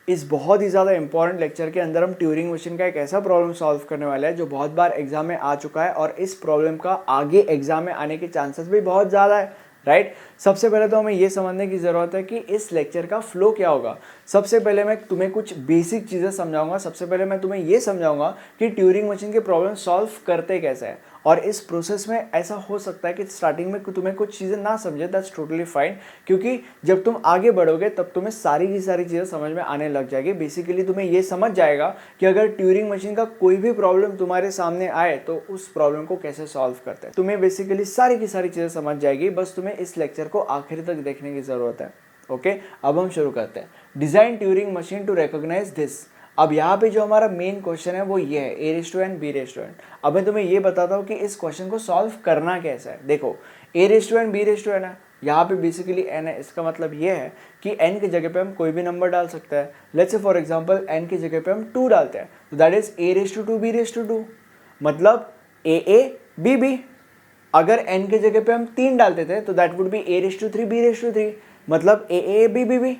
इस बहुत ही ज़्यादा इंपॉर्टेंट लेक्चर के अंदर हम ट्यूरिंग मशीन का एक ऐसा प्रॉब्लम सॉल्व करने वाले हैं जो बहुत बार एग्जाम में आ चुका है और इस प्रॉब्लम का आगे एग्जाम में आने के चांसेस भी बहुत ज़्यादा है, राइट। सबसे पहले तो हमें ये समझने की ज़रूरत है कि इस लेक्चर का फ्लो क्या होगा। सबसे पहले मैं तुम्हें कुछ बेसिक चीज़ें समझाऊंगा। सबसे पहले मैं तुम्हें ये समझाऊंगा कि ट्यूरिंग मशीन के प्रॉब्लम सॉल्व करते कैसे हैं, और इस प्रोसेस में ऐसा हो सकता है कि स्टार्टिंग में तुम्हें कुछ चीज़ें ना समझे, दैट्स टोटली फाइन, क्योंकि जब तुम आगे बढ़ोगे तब तुम्हें सारी की सारी चीज़ें समझ में आने लग जाएगी। बेसिकली तुम्हें ये समझ जाएगा कि अगर ट्यूरिंग मशीन का कोई भी प्रॉब्लम तुम्हारे सामने आए तो उस प्रॉब्लम को कैसे सॉल्व करते हैं। तुम्हें बेसिकली सारी की सारी चीज़ें समझ जाएगी, बस तुम्हें इस लेक्चर को आखिर तक देखने की ज़रूरत है। ओके, अब हम शुरू करते हैं। Design Turing machine to recognise this. अब यहाँ पे जो हमारा मेन क्वेश्चन है वो ये है a raise to n b raise to n। अब मैं तुम्हें ये बताता हूँ कि इस क्वेश्चन को सॉल्व करना कैसे है। देखो, a raise to n b raise to n है, यहाँ पे बेसिकली n है। इसका मतलब ये है कि n की जगह पे हम कोई भी नंबर डाल सकते हैं। Let's say for example n की जगह पे हम 2 डालते हैं, तो that is a raise to 2 b raise to 2, मतलब a b b। अगर n की जगह पे हम 3 डालते थे तो that would be a raise to 3 b raise to 3, मतलब a b b b,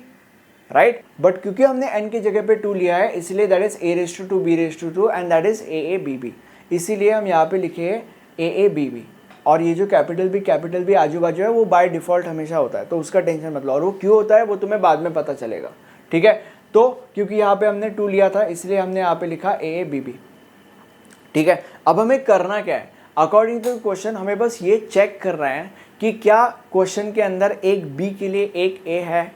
right. But क्योंकि हमने n की जगह पे 2 लिया है इसलिए that is a raise to 2 b raise to 2 and that is a b b। इसीलिए हम यहाँ पे लिखे a b b, और ये जो कैपिटल बी आजू बाजू है वो बाय डिफॉल्ट हमेशा होता है, तो उसका टेंशन मत लो। और वो क्यों होता है वो तुम्हें बाद में पता चलेगा, ठीक है। तो क्योंकि यहाँ पे हमने 2 लिया था इसलिए हमने यहाँ पे लिखा a b b, ठीक है। अब हमें करना क्या है, अकॉर्डिंग टू क्वेश्चन हमें बस ये चेक कर रहे हैं कि क्या क्वेश्चन के अंदर एक b के लिए एक a है।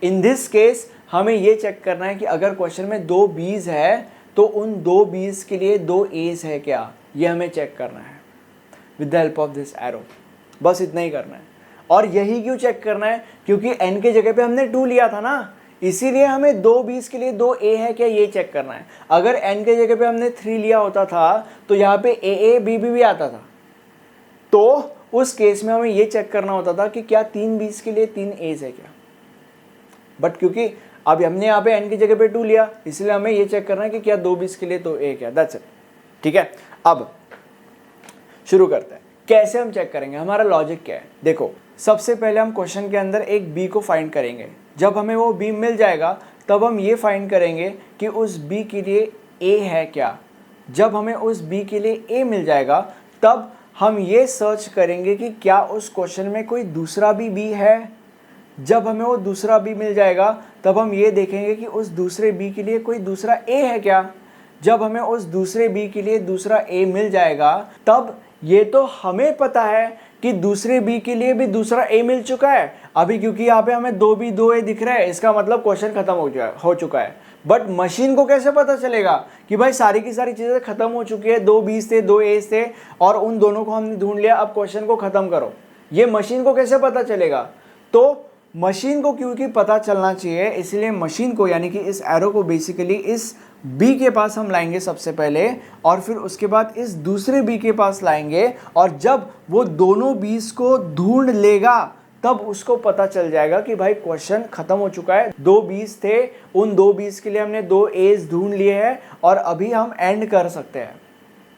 इन दिस केस हमें ये चेक करना है कि अगर क्वेश्चन में 2 b's है तो उन 2 b's के लिए 2 a's है क्या, ये हमें चेक करना है with the help of this arrow. बस इतना ही करना है। और यही क्यों चेक करना है, क्योंकि n के जगह पे हमने 2 लिया था ना, इसीलिए हमें 2 b's के लिए 2 a है क्या ये चेक करना है। अगर n के जगह पे हमने 3 लिया होता था तो यहाँ पे a b b भी आता था, तो उस केस में हमें ये चेक करना होता था कि क्या 3 b's के लिए 3 a's है क्या। बट क्योंकि अब हमने यहाँ पे n की जगह पे 2 लिया इसलिए हमें ये चेक करना है कि क्या 2 b's के लिए तो a क्या, दैट्स इट, ठीक है। अब शुरू करते हैं। कैसे हम चेक करेंगे, हमारा लॉजिक क्या है। देखो, सबसे पहले हम क्वेश्चन के अंदर एक b को फाइंड करेंगे। जब हमें वो b मिल जाएगा तब हम ये फाइंड करेंगे कि उस b के लिए a है क्या। जब हमें उस b के लिए a मिल जाएगा तब हम ये सर्च करेंगे कि क्या उस क्वेश्चन में कोई दूसरा भी b है। जब हमें वो दूसरा b मिल जाएगा तब हम ये देखेंगे कि उस दूसरे b के लिए कोई दूसरा a है क्या। जब हमें उस दूसरे b के लिए दूसरा a मिल जाएगा तब ये तो हमें पता है कि दूसरे b के लिए भी दूसरा a मिल चुका है। अभी क्योंकि यहाँ पे हमें 2 b 2 a दिख रहा है, इसका मतलब क्वेश्चन खत्म हो चुका है। बट मशीन को कैसे पता चलेगा कि भाई सारी की सारी चीज़ें खत्म हो चुकी है, 2 b's थे 2 a's थे और उन दोनों को हमने ढूंढ लिया, अब क्वेश्चन को खत्म करो। ये मशीन को कैसे पता चलेगा, तो मशीन को क्योंकि पता चलना चाहिए इसलिए मशीन को यानी कि इस एरो को बेसिकली इस b के पास हम लाएंगे सबसे पहले, और फिर उसके बाद इस दूसरे b के पास लाएंगे, और जब वो दोनों b's को ढूंढ लेगा तब उसको पता चल जाएगा कि भाई क्वेश्चन खत्म हो चुका है। 2 b's थे, उन 2 b's के लिए हमने 2 a's ढूंढ लिए हैं और अभी हम एंड कर सकते हैं,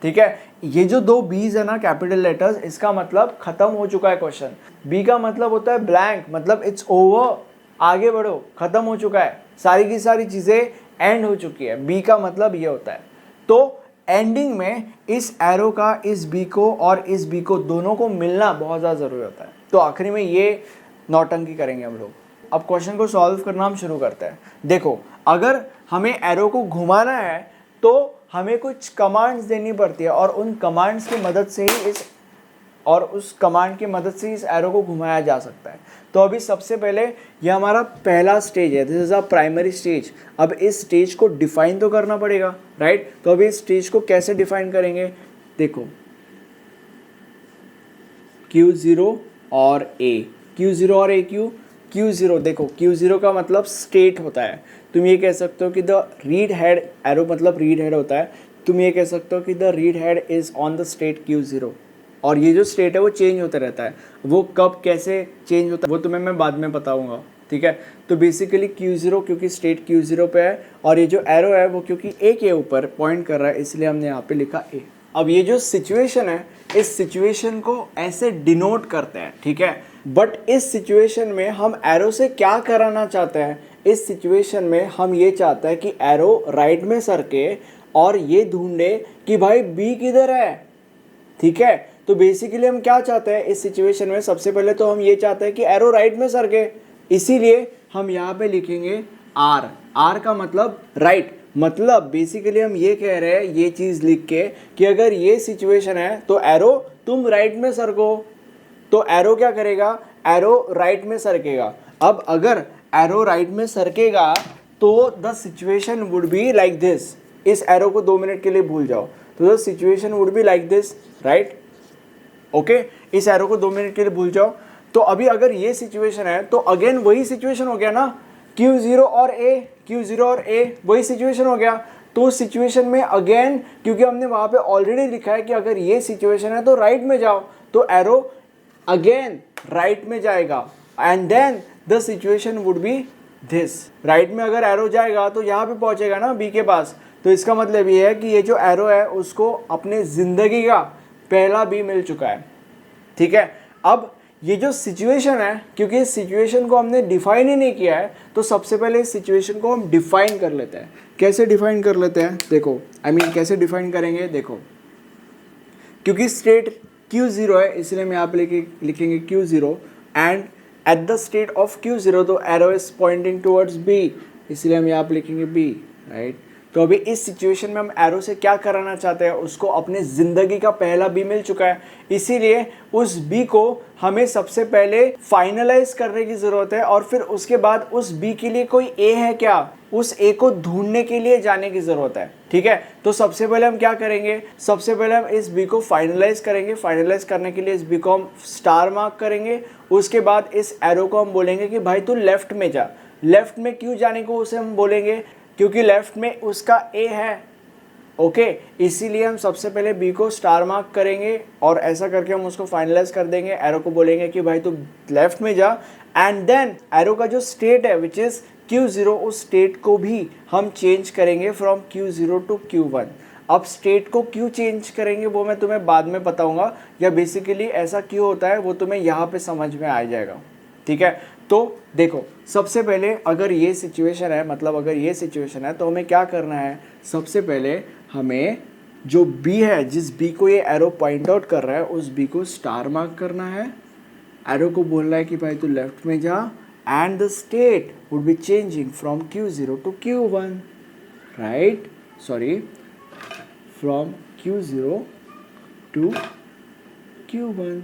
ठीक है। ये जो 2 b's है ना, कैपिटल लेटर्स, इसका मतलब खत्म हो चुका है क्वेश्चन। b का मतलब होता है ब्लैंक, मतलब इट्स ओवर, आगे बढ़ो, खत्म हो चुका है, सारी की सारी चीजें एंड हो चुकी है। b का मतलब ये होता है। तो एंडिंग में इस एरो का इस b को और इस b को दोनों को मिलना बहुत ज़्यादा ज़रूरी होता है। तो आखिरी में ये नौटंकी करेंगे हम लोग। अब क्वेश्चन को सॉल्व करना हम शुरू करते हैं। देखो, अगर हमें एरो को घुमाना है तो हमें कुछ कमांड्स देनी पड़ती है और उन कमांड्स की मदद से ही उस कमांड की मदद से इस एरो को घुमाया जा सकता है। तो अभी सबसे पहले ये हमारा पहला स्टेज है, this is a primary stage. अब इस स्टेज को डिफाइन तो करना पड़ेगा, राइट। तो अभी इस स्टेज को कैसे डिफाइन करेंगे, देखो Q0 और A, Q0 और A क्यों, Q0 देखो, Q0 का मतलब स्टेट होता है। तुम ये कह सकते हो कि द रीड हेड, एरो मतलब रीड हेड होता है, तुम ये कह सकते हो कि the read head is on the state Q0, और ये जो स्टेट है वो चेंज होता रहता है। वो कब कैसे चेंज होता है वो तुम्हें मैं बाद में बताऊंगा, ठीक है। तो बेसिकली Q0 क्योंकि स्टेट Q0 पे है, और ये जो एरो है वो क्योंकि A के ऊपर पॉइंट कर रहा है इसलिए हमने यहाँ पे लिखा A। अब ये जो सिचुएशन है, इस सिचुएशन को ऐसे डिनोट करते हैं, ठीक है। बट इस सिचुएशन में हम एरो से क्या कराना चाहते हैं, इस सिचुएशन में हम ये चाहते हैं कि एरो राइट में सरके और ये ढूंढे कि भाई बी किधर है। ठीक है, तो बेसिकली हम क्या चाहते हैं इस सिचुएशन में, सबसे पहले तो हम ये चाहते हैं कि एरो राइट में सरके, इसीलिए हम यहाँ पे लिखेंगे आर। आर का मतलब राइट, मतलब बेसिकली हम ये कह रहे हैं ये चीज़ लिख के कि अगर ये सिचुएशन है तो एरो तुम राइट में सरको, तो एरो क्या करेगा, एरो राइट में सरकेगा। अब अगर एरो राइट में सरकेगा तो the situation would be like this. इस एरो को 2 मिनट के लिए भूल जाओ, तो the situation would be like this, right. Okay, इस एरो को 2 मिनट के लिए भूल जाओ। तो अभी अगर ये सिचुएशन है तो अगेन वही सिचुएशन हो गया ना, Q0 और A, Q0 और A वही सिचुएशन हो गया। तो उस सिचुएशन में अगेन, क्योंकि हमने वहां पे ऑलरेडी लिखा है कि अगर ये सिचुएशन है तो राइट में जाओ, तो एरो अगेन राइट में जाएगा and then the situation would be this. Right में अगर एरो जाएगा तो यहाँ पे पहुंचेगा ना बी के पास, तो इसका मतलब ये है कि ये जो एरो है उसको अपने जिंदगी का पहला बी मिल चुका है। ठीक है, अब ये जो सिचुएशन है, क्योंकि इस सिचुएशन को हमने डिफाइन ही नहीं किया है, तो सबसे पहले इस सिचुएशन को हम डिफाइन कर लेते हैं। कैसे डिफाइन कर लेते हैं, देखो कैसे डिफाइन करेंगे, देखो क्योंकि स्टेट Q0 है इसलिए हम यहाँ पे लिखेंगे Q0 and at the state of Q0 तो arrow is pointing towards B, इसलिए हम यहाँ पे लिखेंगे B, राइट। तो अभी इस सिचुएशन में हम एरो से क्या कराना चाहते हैं, उसको अपने ज़िंदगी का पहला बी मिल चुका है, इसीलिए उस बी को हमें सबसे पहले फाइनलाइज करने की ज़रूरत है और फिर उसके बाद उस बी के लिए कोई ए है क्या, उस ए को ढूंढने के लिए जाने की ज़रूरत है। ठीक है, तो सबसे पहले हम क्या करेंगे, सबसे पहले हम इस बी को फाइनलाइज करेंगे। फाइनलाइज करने के लिए इस बी को हम स्टार मार्क करेंगे। उसके बाद इस एरो को हम बोलेंगे कि भाई तू लेफ्ट में जा। लेफ्ट में क्यों जाने को उसे हम बोलेंगे, क्योंकि लेफ्ट में उसका ए है। ओके, इसीलिए हम सबसे पहले बी को स्टार मार्क करेंगे और ऐसा करके हम उसको फाइनलाइज कर देंगे। एरो को बोलेंगे कि भाई तू लेफ्ट में जा एंड देन एरो का जो स्टेट है विच इज Q0, उस स्टेट को भी हम चेंज करेंगे फ्रॉम Q0 टू Q1। अब स्टेट को क्यों चेंज करेंगे वो मैं तुम्हें बाद में बताऊंगा, या बेसिकली ऐसा क्यों होता है वो तुम्हें यहाँ पे समझ में आ जाएगा। ठीक है, तो देखो सबसे पहले अगर ये सिचुएशन है, मतलब अगर ये सिचुएशन है तो हमें क्या करना है, सबसे पहले हमें जो बी है, जिस बी को ये एरो पॉइंट आउट कर रहा है, उस बी को स्टार मार्क करना है। एरो को बोलना है कि भाई तू लेफ्ट में जा and the state would be changing from Q0 to Q1, right, sorry from Q0 to Q1।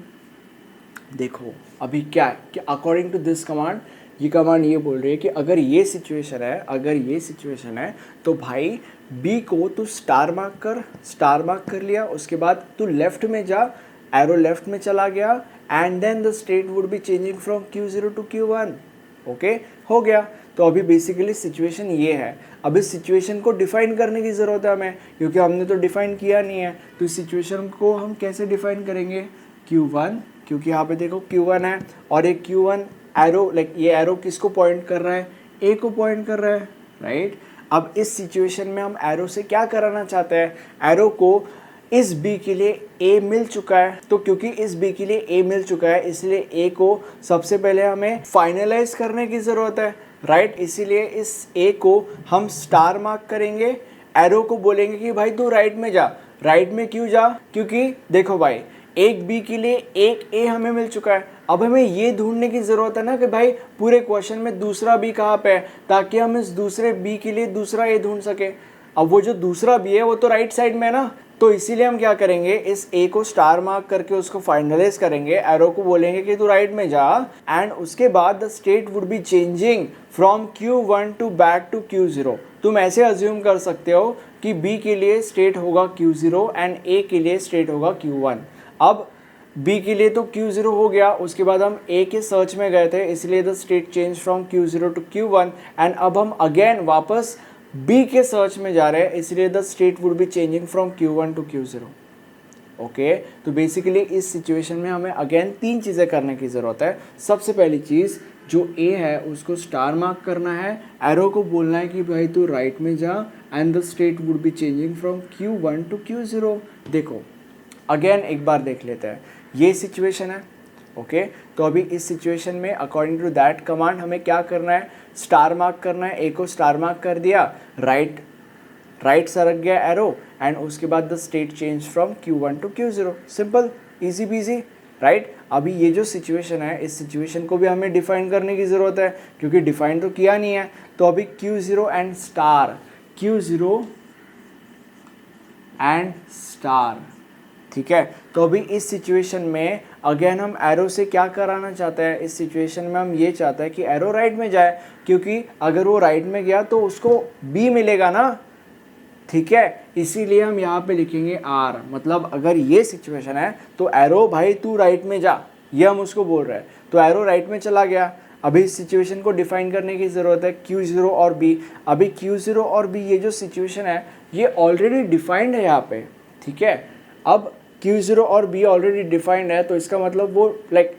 देखो अभी क्या है कि अकॉर्डिंग टू दिस कमांड, ये कमांड ये बोल रही है कि अगर ये सिचुएशन है, अगर ये सिचुएशन है तो भाई बी को तू स्टार मार्क कर लिया, उसके बाद तू लेफ्ट में जा, एरो लेफ्ट में चला गया and then the state would be changing from Q0 to Q1। Okay, हो गया। तो अभी बेसिकली सिचुएशन ये है। अब इस सिचुएशन को डिफाइन करने की ज़रूरत है हमें, क्योंकि हमने तो डिफाइन किया नहीं है। तो इस सिचुएशन को हम कैसे डिफाइन करेंगे, Q1, क्योंकि यहाँ पे देखो Q1 है और एक Q1 एरो, लाइक ये एरो किसको पॉइंट कर रहा है, ए को पॉइंट कर रहा है, राइट। अब इस सिचुएशन में हम एरो से क्या कराना चाहते हैं, एरो को इस बी के लिए ए मिल चुका है, तो क्योंकि इस बी के लिए ए मिल चुका है इसलिए ए को सबसे पहले हमें फाइनलाइज करने की ज़रूरत है, राइट। इसीलिए इस ए को हम स्टार मार्क करेंगे। एरो को बोलेंगे कि भाई तू राइट में जा। राइट में क्यों जा, क्योंकि देखो भाई एक बी के लिए एक ए हमें मिल चुका है। अब हमें ये ढूंढने की ज़रूरत है ना कि भाई पूरे क्वेश्चन में दूसरा बी कहाँ पे है, ताकि हम इस दूसरे बी के लिए दूसरा ए ढूंढ सके। अब वो जो दूसरा बी है वो तो राइट साइड में है ना, तो इसीलिए हम क्या करेंगे, इस ए को स्टार मार्क करके उसको फाइनलाइज करेंगे। एरो को बोलेंगे कि तू राइट में जा एंड उसके बाद the state would be changing from Q1 to back to Q0। तुम ऐसे अज्यूम कर सकते हो कि बी के लिए स्टेट होगा Q0 एंड ए के लिए स्टेट होगा Q1। अब बी के लिए तो Q0 हो गया, उसके बाद हम ए के सर्च में गए थे इसलिए the state change from Q0 to Q1 and अब हम अगेन वापस बी के सर्च में जा रहे हैं इसलिए the state would be changing from Q1 to Q0। Okay, तो बेसिकली इस सिचुएशन में हमें अगेन 3 चीज़ें करने की ज़रूरत है। सबसे पहली चीज़ जो ए है उसको स्टार मार्क करना है, एरो को बोलना है कि भाई तू राइट में जा and the state would be changing from Q1 to Q0। देखो अगेन एक बार देख लेते हैं, ये सिचुएशन है। ओके, तो अभी इस सिचुएशन में अकॉर्डिंग टू दैट कमांड हमें क्या करना है, स्टार मार्क करना है। ए को स्टार मार्क कर दिया, राइट सरक गया एरो, एंड उसके बाद the state change from Q1 to Q0। Simple, easy peasy, right. अभी ये जो सिचुएशन है, इस सिचुएशन को भी हमें डिफाइन करने की ज़रूरत है, क्योंकि डिफाइन तो किया नहीं है। तो अभी Q0 and star, Q0 and star, ठीक है। तो अभी इस सिचुएशन में अगेन हम एरो से क्या कराना चाहते हैं, इस सिचुएशन में हम ये चाहते हैं कि एरो राइट में जाए, क्योंकि अगर वो राइट में गया तो उसको बी मिलेगा ना, ठीक है। इसीलिए हम यहाँ पे लिखेंगे आर, मतलब अगर ये सिचुएशन है तो एरो भाई तू राइट में जा, ये हम उसको बोल रहे हैं। तो एरो राइट में चला गया। अभी इस सिचुएशन को डिफाइन करने की ज़रूरत है, Q0 और B। अभी Q0 और B ये जो सिचुएशन है ये ऑलरेडी डिफाइंड है यहाँ पे, ठीक है। अब Q0 और B ऑलरेडी डिफाइंड है, तो इसका मतलब वो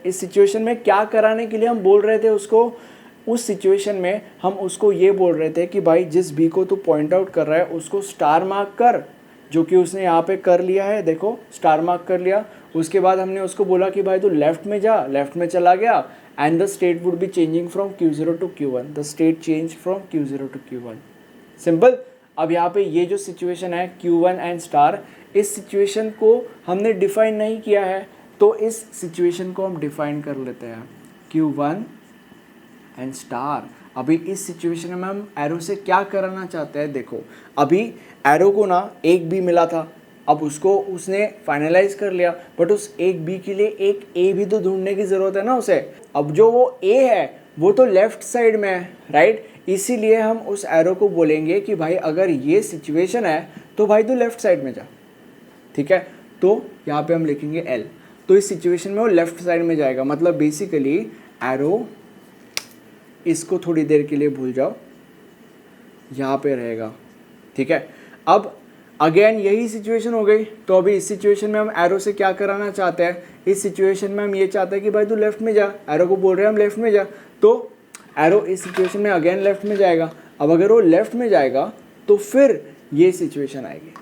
इस सिचुएशन में क्या कराने के लिए हम बोल रहे थे उसको, उस सिचुएशन में हम उसको ये बोल रहे थे कि भाई जिस बी को तू पॉइंट आउट कर रहा है उसको स्टार मार्क कर, जो कि उसने यहाँ पे कर लिया है, देखो स्टार मार्क कर लिया। उसके बाद हमने उसको बोला कि भाई तू लेफ्ट में जा, लेफ्ट में चला गया, and the state would be changing from Q0 to Q1, the state change from Q0 to Q1। Simple. अब यहाँ पे ये जो सिचुएशन है Q1 एंड स्टार, इस सिचुएशन को हमने डिफाइन नहीं किया है, तो इस सिचुएशन को हम डिफाइन कर लेते हैं, Q1 एंड स्टार। अभी इस सिचुएशन में हम एरो से क्या कराना चाहते हैं, देखो अभी एरो को ना एक बी मिला था, अब उसको उसने फाइनलाइज कर लिया, बट उस एक बी के लिए एक ए भी तो ढूंढने की ज़रूरत है ना उसे। अब जो वो ए है वो तो लेफ्ट साइड में है, राइट। इसीलिए हम उस एरो को बोलेंगे कि भाई अगर ये सिचुएशन है तो भाई तू लेफ्ट साइड में जा, ठीक है। तो यहाँ पे हम लिखेंगे L, तो इस सिचुएशन में वो लेफ्ट साइड में जाएगा, मतलब बेसिकली एरो, इसको थोड़ी देर के लिए भूल जाओ, यहाँ पे रहेगा, ठीक है। अब अगेन यही सिचुएशन हो गई, तो अभी इस सिचुएशन में हम एरो से क्या कराना चाहते हैं, इस सिचुएशन में हम ये चाहते हैं कि भाई तू लेफ्ट में जा, एरो को बोल रहे हैं हम लेफ्ट में जा, तो एरो इस सिचुएशन में अगेन लेफ्ट में जाएगा। अब अगर वो लेफ्ट में जाएगा तो फिर ये सिचुएशन आएगी।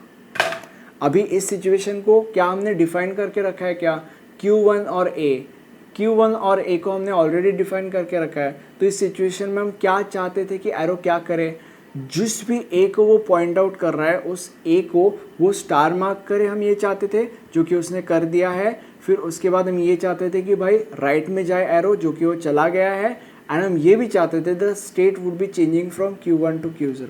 अभी इस सिचुएशन को क्या हमने डिफाइन करके रखा है, क्या Q1 और A, Q1 और A को हमने ऑलरेडी डिफाइन करके रखा है। तो इस सिचुएशन में हम क्या चाहते थे कि एरो क्या करे, जिस भी A को वो पॉइंट आउट कर रहा है उस A को वो स्टार मार्क करे, हम ये चाहते थे, जो कि उसने कर दिया है। फिर उसके बाद हम ये चाहते थे कि भाई राइट में जाए एरो, जो कि वो चला गया है, एंड हम ये भी चाहते थे the state would be changing from Q1 to Q0,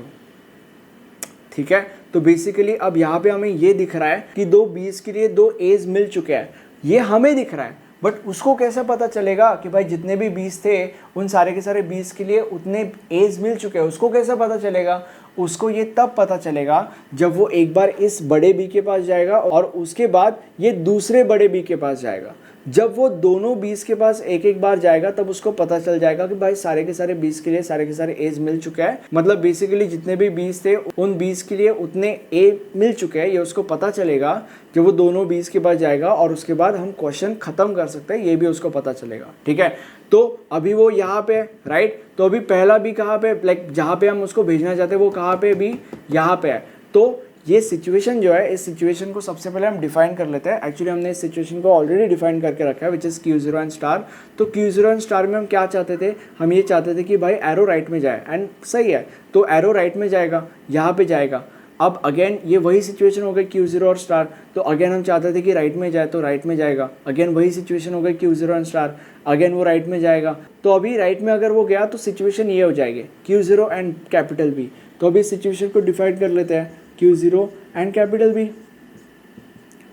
ठीक है। तो बेसिकली अब यहाँ पे हमें ये दिख रहा है कि दो बीस के लिए दो एज मिल चुके हैं, ये हमें दिख रहा है, बट उसको कैसे पता चलेगा कि भाई जितने भी 20 थे उन सारे के सारे 20 के लिए उतने एज मिल चुके हैं, उसको कैसे पता चलेगा, उसको ये तब पता चलेगा जब वो एक बार इस बड़े बी के पास जाएगा और उसके बाद ये दूसरे बड़े बी के पास जाएगा। जब वो दोनों 20 के पास एक एक बार जाएगा तब उसको पता चल जाएगा कि भाई सारे के सारे 20 के लिए सारे के सारे एज मिल चुका है, मतलब बेसिकली जितने भी 20 थे उन 20 के लिए उतने ए मिल चुके हैं, ये उसको पता चलेगा जब वो दोनों 20 के पास जाएगा, और उसके बाद हम क्वेश्चन खत्म कर सकते हैं, ये भी उसको पता चलेगा, ठीक है। तो अभी वो यहाँ पे, राइट, तो अभी पहला भी कहाँ पे, जहाँ पे हम उसको भेजना चाहते हैं वो कहाँ पे, भी यहाँ पे है। तो ये सिचुएशन जो है, इस सिचुएशन को सबसे पहले हम डिफाइन कर लेते हैं। एक्चुअली हमने इस सिचुएशन को ऑलरेडी डिफाइन करके रखा है, which is Q0 and star. तो Q0 एंड स्टार में हम क्या चाहते थे, हम ये चाहते थे कि भाई एरो राइट में जाए, एंड सही है, तो एरो राइट में जाएगा, यहाँ पे जाएगा। अब अगेन ये वही सिचुएशन हो गई Q0 और स्टार, तो अगेन हम चाहते थे कि राइट में जाए, तो राइट में जाएगा। अगेन वही सिचुएशन हो गई Q0 एंड स्टार, अगेन वो राइट में जाएगा। तो अभी राइट में अगर वो गया तो सिचुएशन ये हो जाएगी Q0 एंड कैपिटल B। तो अभी सिचुएशन को डिफाइन कर लेते हैं, Q0 एंड कैपिटल B,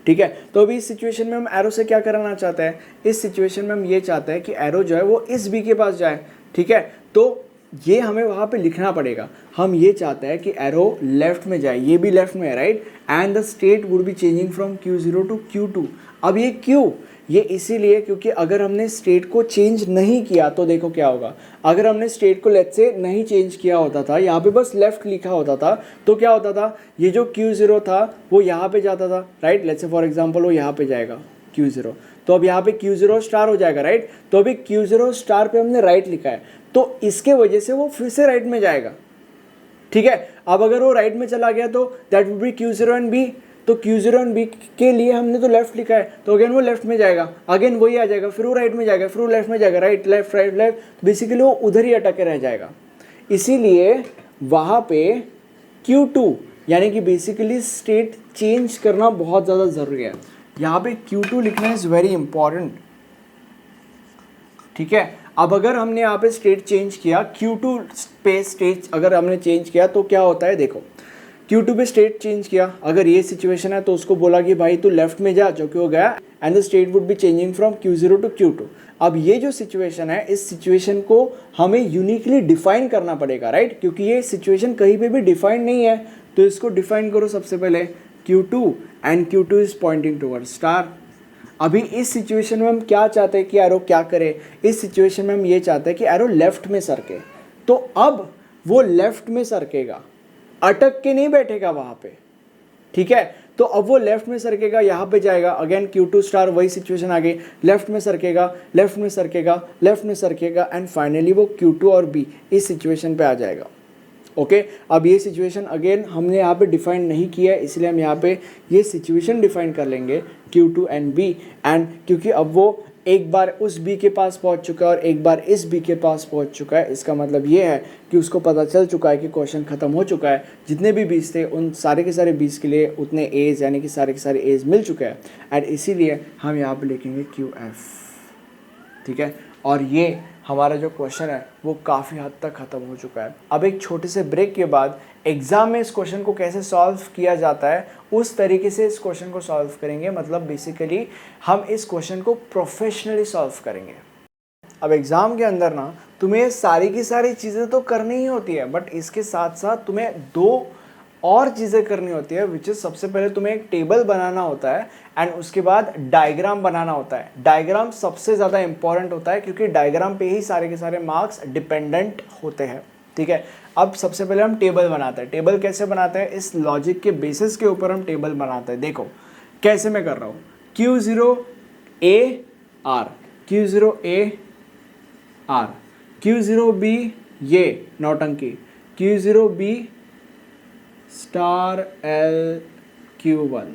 ठीक है। तो अभी इस सिचुएशन में हम एरो से क्या कराना चाहते हैं, इस सिचुएशन में हम ये चाहते हैं कि एरो जो है वो इस बी के पास जाए, ठीक है। तो ये हमें वहाँ पे लिखना पड़ेगा, हम ये चाहते हैं कि एरो लेफ्ट में जाए, ये भी लेफ्ट में है, right, and the state would be changing from Q0 to Q2। अब ये क्यों, ये इसीलिए क्योंकि अगर हमने स्टेट को चेंज नहीं किया तो देखो क्या होगा, अगर हमने स्टेट को लेट्स से नहीं चेंज किया होता था, यहाँ पे बस लेफ्ट लिखा होता था, तो क्या होता था, ये जो Q0 था वो यहाँ पे जाता था, right, let's say for example वो यहाँ पे जाएगा Q0, तो अब यहाँ पे Q0 स्टार हो जाएगा, राइट। तो अभी Q0 स्टार पे हमने राइट लिखा है, तो इसके वजह से वो फिर से राइट में जाएगा, ठीक है। अब अगर वो राइट में चला गया तो that would B Q0 and B, तो Q0 एंड B के लिए हमने तो लेफ्ट लिखा है, तो अगेन वो लेफ्ट में जाएगा, अगेन वही आ जाएगा, फिर वो राइट में जाएगा, फिर वो लेफ्ट में जाएगा, right left right left, basically वो उधर ही अटके रह जाएगा। इसीलिए वहाँ पे Q2 यानी कि बेसिकली स्टेट चेंज करना बहुत ज़्यादा ज़रूरी है। यहाँ पे Q2 लिखना इज़ वेरी इंपॉर्टेंट, ठीक है। अब अगर हमने यहाँ पे स्टेट चेंज किया, Q2 पे स्टेट अगर हमने चेंज किया तो क्या होता है, देखो Q2 पे स्टेट चेंज किया, अगर ये सिचुएशन है तो उसको बोला कि भाई तू लेफ्ट में जा, जो कि हो गया, and the state would be changing from Q0 to Q2। अब ये जो सिचुएशन है, इस सिचुएशन को हमें यूनिकली डिफाइन करना पड़ेगा, राइट, क्योंकि ये सिचुएशन कहीं पे भी डिफाइन नहीं है, तो इसको डिफाइन करो सबसे पहले, Q2 and Q2 is pointing towards star. अभी इस सिचुएशन में हम क्या चाहते हैं कि एरो क्या करे, इस सिचुएशन में हम ये चाहते हैं कि एरो लेफ्ट में सरके, तो अब वो लेफ्ट में सरकेगा, अटक के नहीं बैठेगा वहां पे, ठीक है। तो अब वो लेफ्ट में सरकेगा, यहाँ पे जाएगा, अगेन Q2 स्टार, वही सिचुएशन आ गई, लेफ्ट में सरकेगा, लेफ्ट में सरकेगा, लेफ्ट में सरकेगा, एंड फाइनली वो Q2 और B इस सिचुएशन पे आ जाएगा। ओके अब ये सिचुएशन अगेन हमने यहाँ पे डिफाइन नहीं किया है, इसलिए हम यहाँ पे ये सिचुएशन डिफाइन कर लेंगे Q2 एंड B, एंड क्योंकि अब वो एक बार उस B के पास पहुँच चुका है और एक बार इस B के पास पहुँच चुका है, इसका मतलब ये है कि उसको पता चल चुका है कि क्वेश्चन ख़त्म हो चुका है, जितने भी बीस थे उन सारे के सारे बीस के लिए उतने एज यानी कि सारे के सारे एज मिल चुके हैं, एंड इसीलिए हम यहाँ पे लिखेंगे QF, ठीक है। और ये हमारा जो क्वेश्चन है वो काफ़ी हद तक ख़त्म हो चुका है। अब एक छोटे से ब्रेक के बाद एग्ज़ाम में इस क्वेश्चन को कैसे सॉल्व किया जाता है उस तरीके से इस क्वेश्चन को सॉल्व करेंगे, मतलब बेसिकली हम इस क्वेश्चन को प्रोफेशनली सॉल्व करेंगे। अब एग्ज़ाम के अंदर ना तुम्हें सारी की सारी चीज़ें तो करनी ही होती है, बट इसके साथ साथ तुम्हें दो और चीज़ें करनी होती है, विच इज़ सबसे पहले तुम्हें एक टेबल बनाना होता है एंड उसके बाद डायग्राम बनाना होता है। डायग्राम सबसे ज़्यादा इंपॉर्टेंट होता है क्योंकि डायग्राम पे ही सारे के सारे मार्क्स डिपेंडेंट होते हैं, ठीक है। अब सबसे पहले हम टेबल बनाते हैं। टेबल कैसे बनाते हैं, इस लॉजिक के बेसिस के ऊपर हम टेबल बनाते हैं। देखो कैसे मैं कर रहा हूँ, Q0A R, Q0B ये नौटंकी, Q0B स्टार L Q1,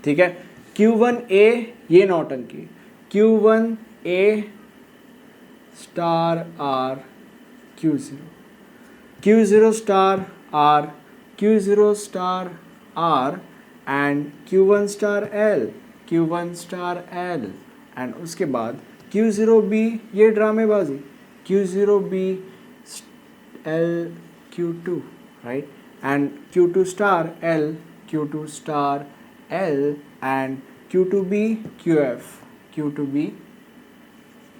ठीक है। Q1A ये नौटंकी, Q1A star R Q0, Q0 star R, Q0 star R and Q1 star L, Q1 star L, and उसके बाद Q0B ये ड्रामेबाजी, Q0B L Q2, right, and Q2 star L, Q2 star L and Q2B QF, Q2B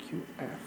QF।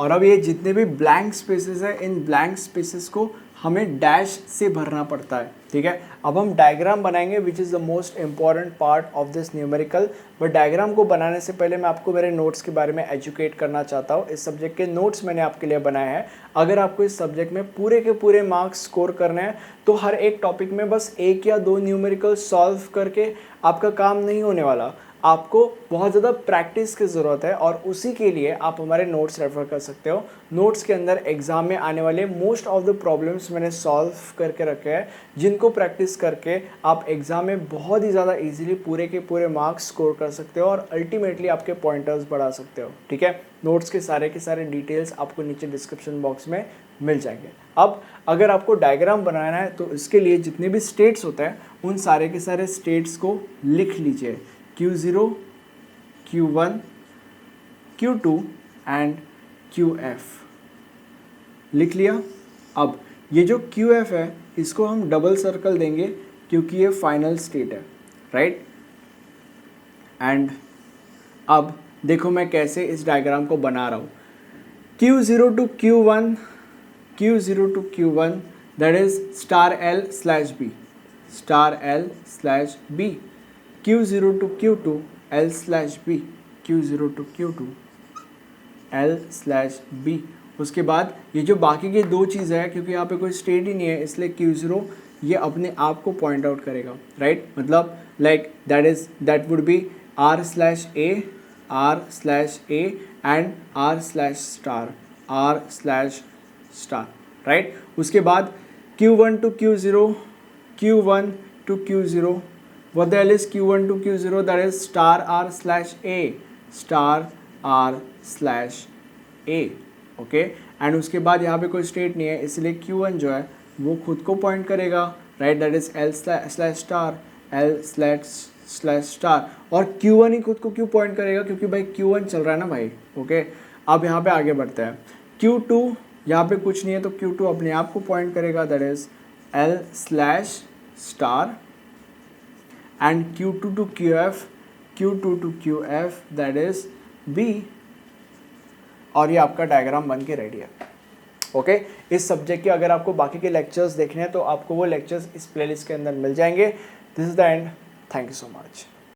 और अब ये जितने भी blank spaces है, in blank spaces को हमें डैश से भरना पड़ता है, ठीक है। अब हम डायग्राम बनाएंगे which is the most important part of this numerical, but diagram को बनाने से पहले मैं आपको मेरे नोट्स के बारे में एजुकेट करना चाहता हूँ। इस सब्जेक्ट के नोट्स मैंने आपके लिए बनाए हैं। अगर आपको इस सब्जेक्ट में पूरे के पूरे मार्क्स स्कोर करने हैं तो हर एक टॉपिक में बस एक या दो न्यूमेरिकल सॉल्व करके आपका काम नहीं होने वाला, आपको बहुत ज़्यादा प्रैक्टिस की ज़रूरत है, और उसी के लिए आप हमारे नोट्स रेफर कर सकते हो। नोट्स के अंदर एग्ज़ाम में आने वाले मोस्ट ऑफ द प्रॉब्लम्स मैंने सॉल्व करके रखे हैं, जिनको प्रैक्टिस करके आप एग्ज़ाम में बहुत ही ज़्यादा इजीली पूरे के पूरे मार्क्स स्कोर कर सकते हो और अल्टीमेटली आपके पॉइंटर्स बढ़ा सकते हो, ठीक है। नोट्स के सारे डिटेल्स आपको नीचे डिस्क्रिप्शन बॉक्स में मिल जाएंगे। अब अगर आपको डायग्राम बनाना है तो इसके लिए जितने भी स्टेट्स होते हैं उन सारे के सारे स्टेट्स को लिख लीजिए, Q0, Q1, Q2 and QF लिख लिया। अब ये जो QF है इसको हम डबल सर्कल देंगे क्योंकि ये फाइनल स्टेट है, राइट। एंड अब देखो मैं कैसे इस डायग्राम को बना रहा हूँ। Q0 to Q1 that is star L slash B, star L slash B, Q0 to Q2 L slash B, Q0 to Q2 L slash B। उसके बाद ये जो बाकी की दो चीज़ें हैं, क्योंकि यहाँ पे कोई स्टेट ही नहीं है इसलिए Q0 ये अपने आप को पॉइंट आउट करेगा, राइट। मतलब like that would B R slash A and R slash star, right. उसके बाद Q1 to Q0, Q1 to Q0. What the hell is Q1 to Q0? That is star R slash A, star R slash A. Okay, and उसके बाद यहाँ पे कोई state नहीं है, इसलिए Q1 जो है वो खुद को पॉइंट करेगा, right, that is L slash star, L slash star, और Q1 ही खुद को क्यों पॉइंट करेगा, क्योंकि भाई Q1 चल रहा है ना भाई, ओके। अब यहाँ पे आगे बढ़ते हैं, Q2 यहाँ पे कुछ नहीं है तो Q2 अपने आप को पॉइंट करेगा, that is L slash star, and Q2 to QF, Q2 to QF that is B, और ये आपका डायग्राम बन के रेडी है, ओके। इस सब्जेक्ट के अगर आपको बाकी के लेक्चर्स देखने हैं तो आपको वो लेक्चर्स इस प्लेलिस्ट के अंदर मिल जाएंगे। This is the end, thank you so much.